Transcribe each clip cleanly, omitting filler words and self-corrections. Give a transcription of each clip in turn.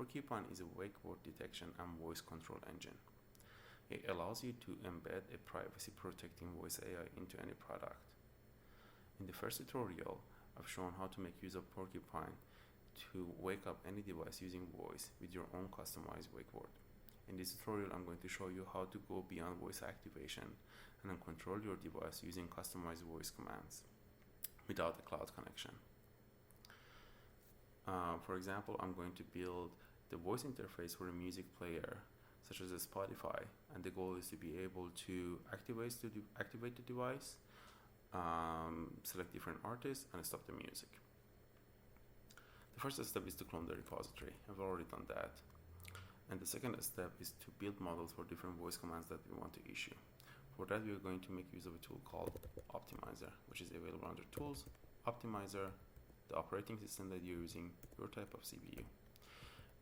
Porcupine is a wake word detection and voice control engine. It allows you to embed a privacy-protecting voice AI into any product. In the first tutorial, I've shown how to make use of Porcupine to wake up any device using voice with your own customized wake word. In this tutorial, I'm going to show you how to go beyond voice activation and then control your device using customized voice commands without a cloud connection. For example, I'm going to build the voice interface for a music player such as a Spotify, and the goal is to be able to activate the device, select different artists, and stop the music. The first step is to clone the repository. I've already done that. And the second step is to build models for different voice commands that we want to issue. For that, we are going to make use of a tool called Optimizer, which is available under Tools, Optimizer, the operating system that you're using, your type of CPU.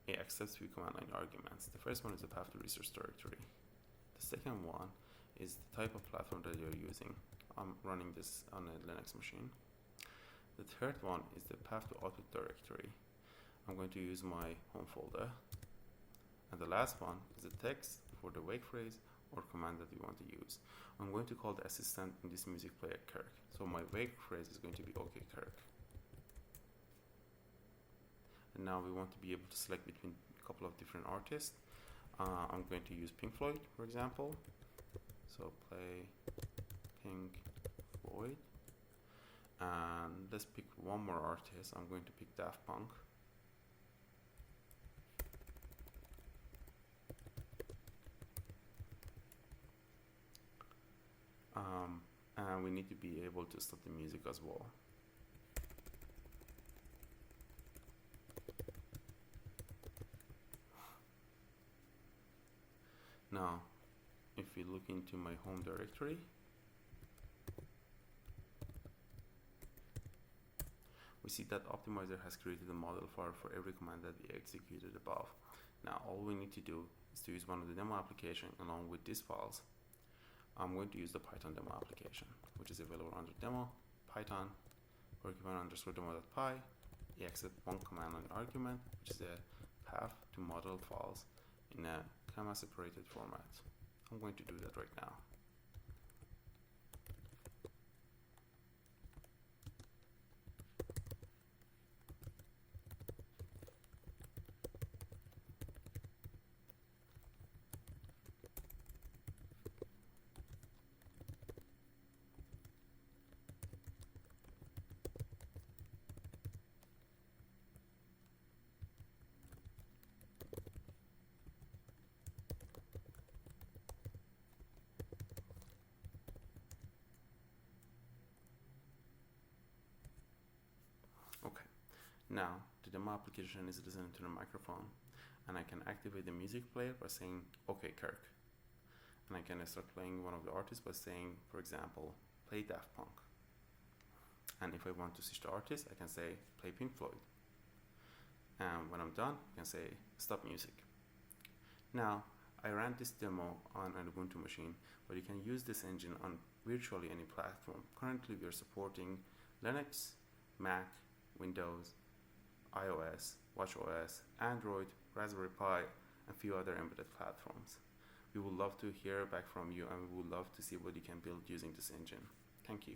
It accepts few command line arguments. The first one is the path to resource directory. The second one is the type of platform that you're using. I'm running this on a Linux machine. The third one is the path to output directory. I'm going to use my home folder. And the last one is the text for the wake phrase or command that we want to use. I'm going to call the assistant in this music player Kirk. So my wake phrase is going to be OK Kirk. And now we want to be able to select between a couple of different artists. I'm going to use Pink Floyd, for example. So play Pink Floyd. And let's pick one more artist. I'm going to pick Daft Punk. And we need to be able to stop the music as well. Now, if we look into my home directory, we see that Optimizer has created a model file for every command that we executed above. Now, all we need to do is to use one of the demo applications along with these files. I'm going to use the Python demo application, which is available under demo, Python, porcupine_demo.py. It accepts one command line argument, which is a path to model files in a comma separated format. I'm going to do that right now. Okay, now the demo application is listening to the microphone, and I can activate the music player by saying OK Kirk. And I can start playing one of the artists by saying, for example, play Daft Punk. And if I want to switch the artist, I can say play Pink Floyd. And when I'm done, I can say stop music. Now, I ran this demo on an Ubuntu machine, but you can use this engine on virtually any platform. Currently, we are supporting Linux, Mac, Windows, iOS, watchOS, Android, Raspberry Pi, and a few other embedded platforms. We would love to hear back from you, and we would love to see what you can build using this engine. Thank you.